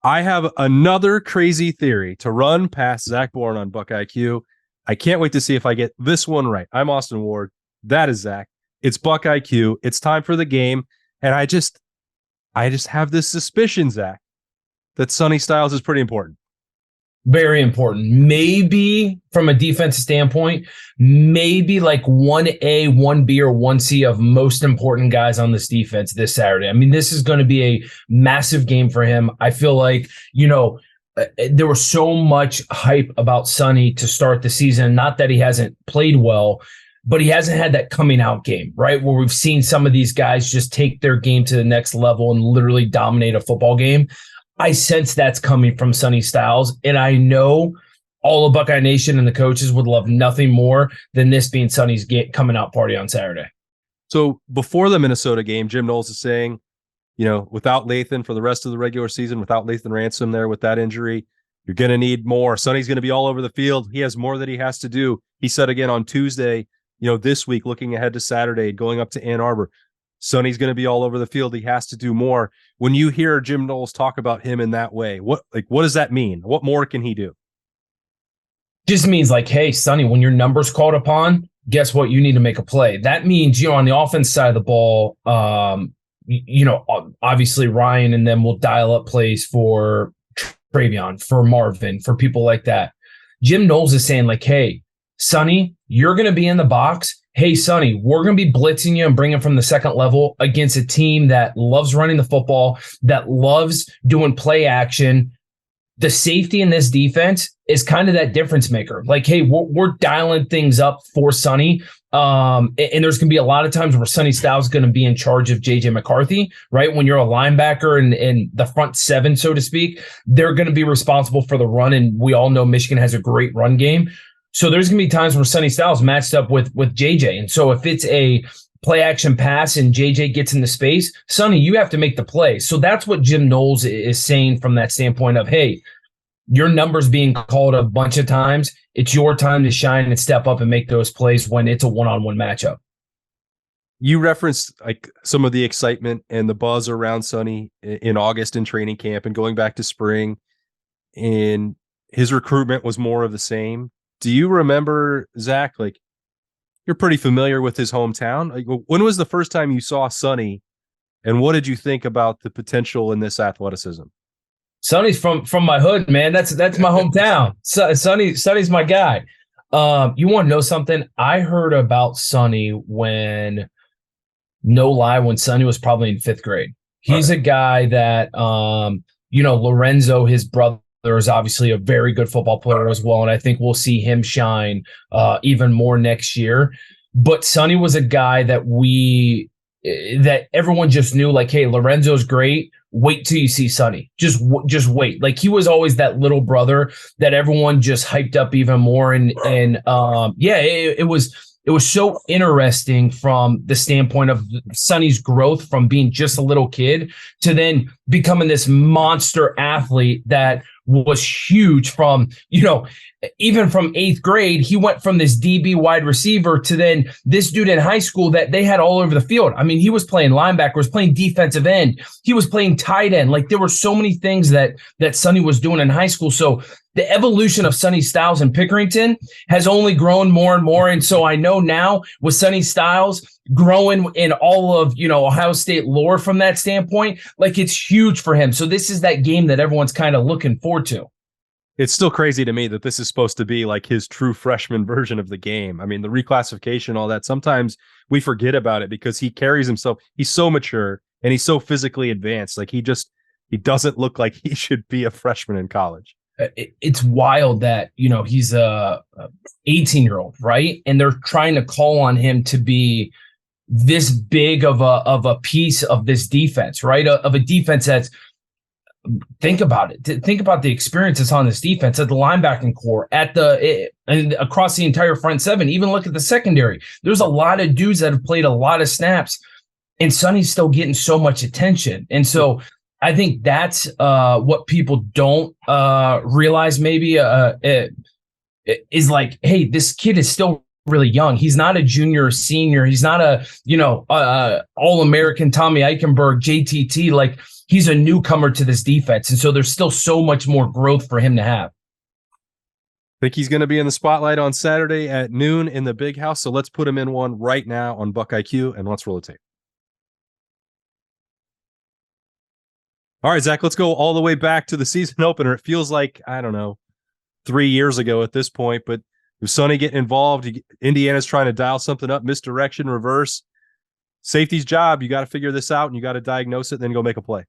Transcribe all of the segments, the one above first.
I have another crazy theory to run past Zach Boren on BuckIQ. I can't wait to see if I get this one right. I'm Austin Ward. That is Zach. It's BuckIQ. It's time for the game. And I just have this suspicion, Zach, that Sonny Styles is pretty important. Very important. Maybe from a defensive standpoint, maybe like 1A, 1B, or 1C of most important guys on this defense this Saturday. I mean, this is going to be a massive game for him. I feel like, there was so much hype about Sonny to start the season. Not that he hasn't played well, but he hasn't had that coming out game, right? Where we've seen some of these guys just take their game to the next level and literally dominate a football game. I sense that's coming from Sonny Styles, and I know all of Buckeye Nation and the coaches would love nothing more than this being Sonny's coming out party on Saturday. So before the Minnesota game, Jim Knowles is saying, without Lathan for the rest of the regular season, without Lathan Ransom there with that injury, you're going to need more. Sonny's going to be all over the field. He has more that he has to do. He said again on Tuesday, this week, looking ahead to Saturday, going up to Ann Arbor, Sonny's going to be all over the field. He has to do more. When you hear Jim Knowles talk about him in that way, what does that mean? What more can he do? Just means like, hey, Sonny, when your number's called upon, guess what? You need to make a play. That means, on the offense side of the ball, obviously Ryan and them will dial up plays for Travion, for Marvin, for people like that. Jim Knowles is saying like, hey, Sonny, you're going to be in the box. Hey, Sonny, we're going to be blitzing you and bringing from the second level against a team that loves running the football, that loves doing play action. The safety in this defense is kind of that difference maker. Like, hey, we're dialing things up for Sonny. And there's going to be a lot of times where Sonny Styles is going to be in charge of J.J. McCarthy, right? When you're a linebacker and the front seven, so to speak, they're going to be responsible for the run. And we all know Michigan has a great run game. So there's going to be times where Sonny Styles matched up with JJ. And so if it's a play action pass and JJ gets into space, Sonny, you have to make the play. So that's what Jim Knowles is saying from that standpoint of, hey, your number's being called a bunch of times. It's your time to shine and step up and make those plays when it's a one-on-one matchup. You referenced like some of the excitement and the buzz around Sonny in August in training camp and going back to spring, and his recruitment was more of the same. Do you remember, Zach, like you're pretty familiar with his hometown? Like, when was the first time you saw Sonny, and what did you think about the potential in this athleticism? Sonny's from my hood, man. That's my hometown. Sonny's my guy. You want to know something? I heard about Sonny when Sonny was probably in 5th grade. He's a guy that, Lorenzo, his brother, is obviously a very good football player as well, and I think we'll see him shine even more next year. But Sonny was a guy that everyone just knew, like, hey, Lorenzo's great. Wait till you see Sonny. Just wait. Like, he was always that little brother that everyone just hyped up even more. It was so interesting from the standpoint of Sonny's growth from being just a little kid to then becoming this monster athlete that was huge from, even from 8th grade, he went from this DB wide receiver to then this dude in high school that they had all over the field. I mean, he was playing linebacker, was playing defensive end. He was playing tight end. Like, there were so many things that Sonny was doing in high school. So the evolution of Sonny Styles in Pickerington has only grown more and more. And so I know now with Sonny Styles growing in all of, Ohio State lore from that standpoint, like, it's huge for him. So this is that game that everyone's kind of looking forward to. It's still crazy to me that this is supposed to be like his true freshman version of the game. I mean, the reclassification, all that, sometimes we forget about it because he carries himself. He's so mature and he's so physically advanced. Like, he doesn't look like he should be a freshman in college. It's wild that, he's a 18-year-old, right? And they're trying to call on him to be this big of a piece of this defense, right? Of a defense that's, think about it. Think about the experience that's on this defense at the linebacking core, and across the entire front seven. Even look at the secondary. There's a lot of dudes that have played a lot of snaps, and Sonny's still getting so much attention. And so I think that's what people don't realize maybe is like, hey, this kid is still really young. He's not a junior or senior. He's not a, All-American Tommy Eichenberg, JTT. Like, he's a newcomer to this defense. And so there's still so much more growth for him to have. I think he's going to be in the spotlight on Saturday at noon in the Big House. So let's put him in one right now on BuckIQ, and let's roll the tape. All right, Zach, let's go all the way back to the season opener. It feels like, I don't know, 3 years ago at this point, but with Sonny getting involved, Indiana's trying to dial something up, misdirection, reverse. Safety's job, you got to figure this out, and you got to diagnose it, and then go make a play.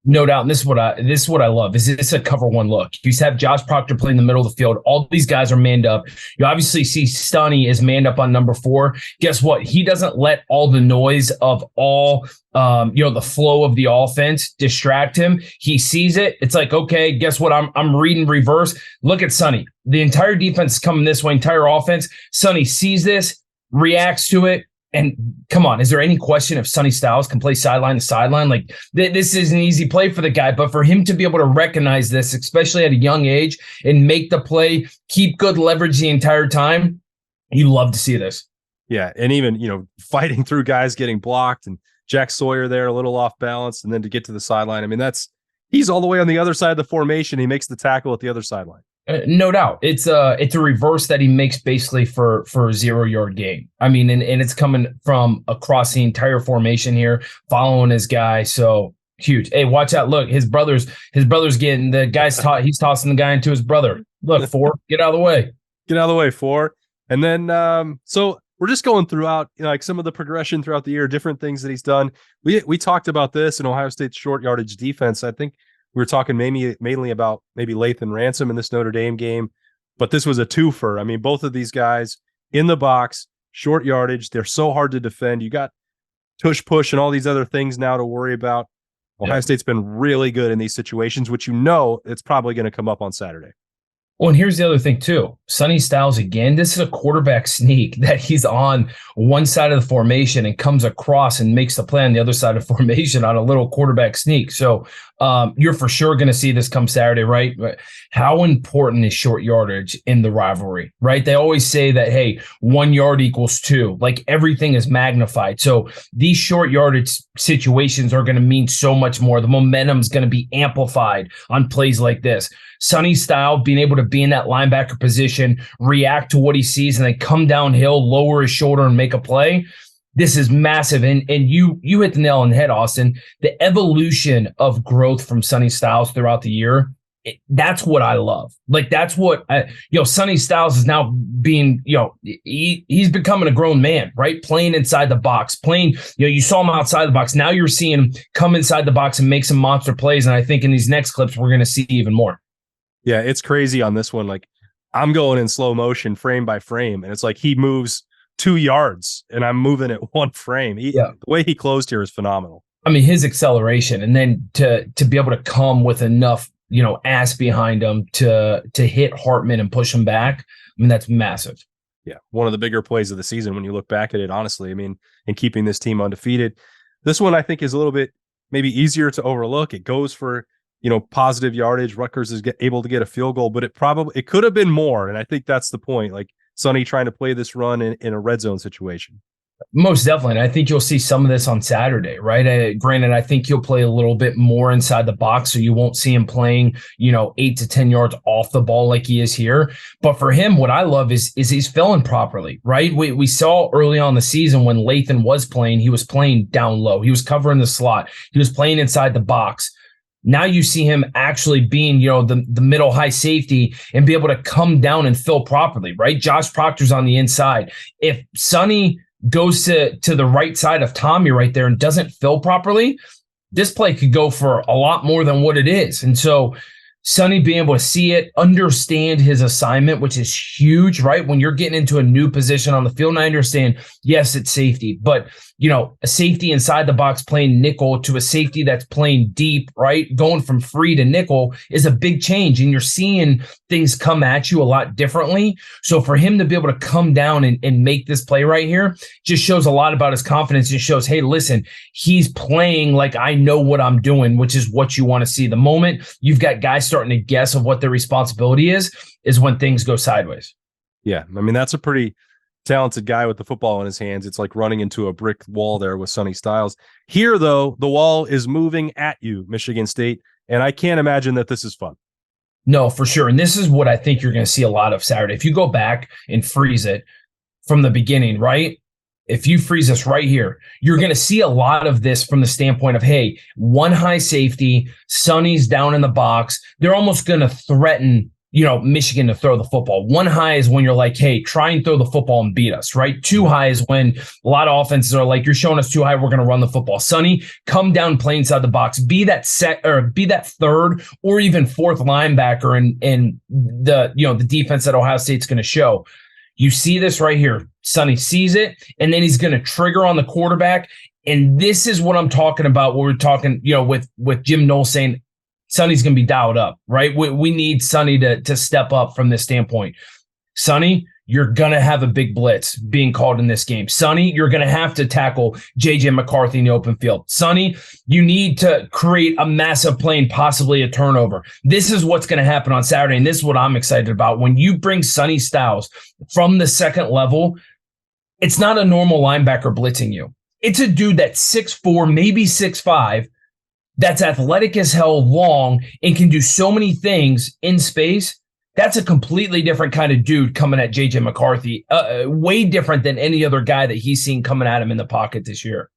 No doubt. And this is what I love. Is it's a cover one look. You have Josh Proctor playing in the middle of the field. All these guys are manned up. You obviously see Sonny is manned up on number 4. Guess what? He doesn't let all the noise of all the flow of the offense distract him. He sees it. It's like, okay, guess what? I'm reading reverse. Look at Sonny. The entire defense is coming this way, entire offense. Sonny sees this, reacts to it. And come on, is there any question if Sonny Styles can play sideline to sideline? Like this is an easy play for the guy, but for him to be able to recognize this, especially at a young age, and make the play, keep good leverage the entire time, you love to see this. Yeah, and even, fighting through guys getting blocked, and Jack Sawyer there a little off balance, and then to get to the sideline. I mean, he's all the way on the other side of the formation. He makes the tackle at the other sideline. No doubt. It's a reverse that he makes basically for a 0-yard gain. I mean, and it's coming from across the entire formation here, following his guy. So huge. Hey, watch out. Look, his brother's getting the guy's he's tossing the guy into his brother. Look, 4, get out of the way. Get out of the way, 4. And then so we're just going throughout, like some of the progression throughout the year, different things that he's done. We talked about this in Ohio State's short yardage defense. I think we were talking mainly about maybe Lathan Ransom in this Notre Dame game, but this was a twofer. I mean, both of these guys in the box, short yardage, they're so hard to defend. You got tush push and all these other things now to worry about. Ohio State's been really good in these situations, which it's probably going to come up on Saturday. Well, and here's the other thing too. Sonny Styles, again, this is a quarterback sneak that he's on one side of the formation and comes across and makes the play on the other side of the formation on a little quarterback sneak. So you're for sure going to see this come Saturday, right? How important is short yardage in the rivalry, right? They always say that, hey, 1 yard equals 2. Like everything is magnified. So these short yardage situations are going to mean so much more. The momentum is going to be amplified on plays like this. Sonny Styles being able to be in that linebacker position, react to what he sees, and then come downhill, lower his shoulder, and make a play. This is massive. And you hit the nail on the head, Austin. The evolution of growth from Sonny Styles throughout the year, that's what I love. Like, that's what, Sonny Styles is now being, he's becoming a grown man, right? Playing inside the box, you saw him outside the box. Now you're seeing him come inside the box and make some monster plays. And I think in these next clips, we're going to see even more. Yeah, it's crazy on this one. Like, I'm going in slow motion, frame by frame, and it's like he moves 2 yards, and I'm moving at 1 frame. The way he closed here is phenomenal. I mean, his acceleration, and then to be able to come with enough, ass behind him to hit Hartman and push him back. I mean, that's massive. Yeah, one of the bigger plays of the season when you look back at it, honestly. I mean, and keeping this team undefeated. This one, I think, is a little bit maybe easier to overlook. It goes for positive yardage. Rutgers is able to get a field goal, but it could have been more. And I think that's the point. Like Sonny trying to play this run in a red zone situation. Most definitely. And I think you'll see some of this on Saturday, right? Granted, I think he'll play a little bit more inside the box, so you won't see him playing, 8 to 10 yards off the ball like he is here. But for him, what I love is he's filling properly, right? We saw early on the season when Lathan was playing, he was playing down low. He was covering the slot. He was playing inside the box. Now you see him actually being, the middle high safety and be able to come down and fill properly, right? Josh Proctor's on the inside. If Sonny goes to the right side of Tommy right there and doesn't fill properly, this play could go for a lot more than what it is. And so Sonny being able to see it, understand his assignment, which is huge, right? When you're getting into a new position on the field, and I understand, yes, it's safety, but a safety inside the box playing nickel to a safety that's playing deep, right? Going from free to nickel is a big change, and you're seeing things come at you a lot differently. So for him to be able to come down and make this play right here just shows a lot about his confidence. It shows, hey, listen, he's playing like I know what I'm doing, which is what you want to see. The moment you've got guys starting to guess of what their responsibility is when things go sideways. Yeah, I mean, that's a pretty talented guy with the football in his hands. It's like running into a brick wall there with Sonny Styles. Here, though, the wall is moving at you, Michigan State, and I can't imagine that this is fun. No, for sure. And this is what I think you're going to see a lot of Saturday. If you go back and freeze it from the beginning, right? If you freeze this right here, you're going to see a lot of this from the standpoint of, hey, one high safety, Sonny's down in the box. They're almost going to threaten, Michigan to throw the football. One high is when you're like, hey, try and throw the football and beat us, right? Two high is when a lot of offenses are like, you're showing us too high, we're going to run the football. Sonny, come down, play inside the box, be that third or even fourth linebacker in the defense that Ohio State's going to show. You see this right here. Sonny sees it, and then he's going to trigger on the quarterback. And this is what I'm talking about. When we're talking, with Jim Knowles saying Sonny's going to be dialed up, right? We need Sonny to step up from this standpoint. Sonny, you're going to have a big blitz being called in this game. Sonny, you're going to have to tackle J.J. McCarthy in the open field. Sonny, you need to create a massive play and possibly a turnover. This is what's going to happen on Saturday, and this is what I'm excited about. When you bring Sonny Styles from the second level, it's not a normal linebacker blitzing you. It's a dude that's 6'4", maybe 6'5", that's athletic as hell, long, and can do so many things in space. That's a completely different kind of dude coming at J.J. McCarthy, way different than any other guy that he's seen coming at him in the pocket this year.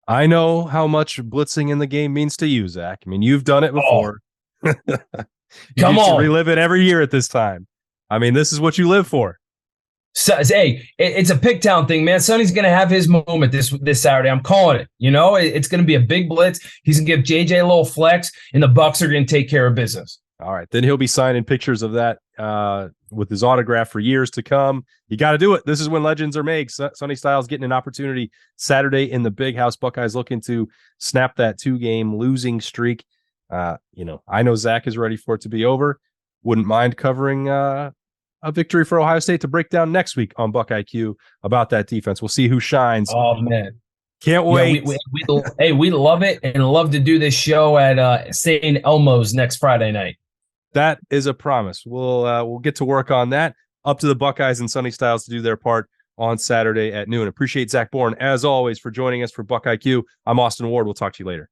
I know how much blitzing in the game means to you, Zach. I mean, you've done it before. Oh. Come on. Relive it every year at this time. I mean, this is what you live for. So, hey, it's a Pigtown thing, man. Sonny's going to have his moment this Saturday. I'm calling it. It's going to be a big blitz. He's going to give JJ a little flex, and the Bucks are going to take care of business. All right. Then he'll be signing pictures of that with his autograph for years to come. You got to do it. This is when legends are made. Sonny Styles getting an opportunity Saturday in the Big House. Buckeyes looking to snap that 2-game losing streak. I know Zach is ready for it to be over. Wouldn't mind covering a victory for Ohio State to break down next week on BuckIQ about that defense. We'll see who shines. Oh, man. Can't wait. We love it and love to do this show at St. Elmo's next Friday night. That is a promise. We'll get to work on that. Up to the Buckeyes and Sonny Styles to do their part on Saturday at noon. Appreciate Zach Boren, as always, for joining us for BuckIQ. I'm Austin Ward. We'll talk to you later.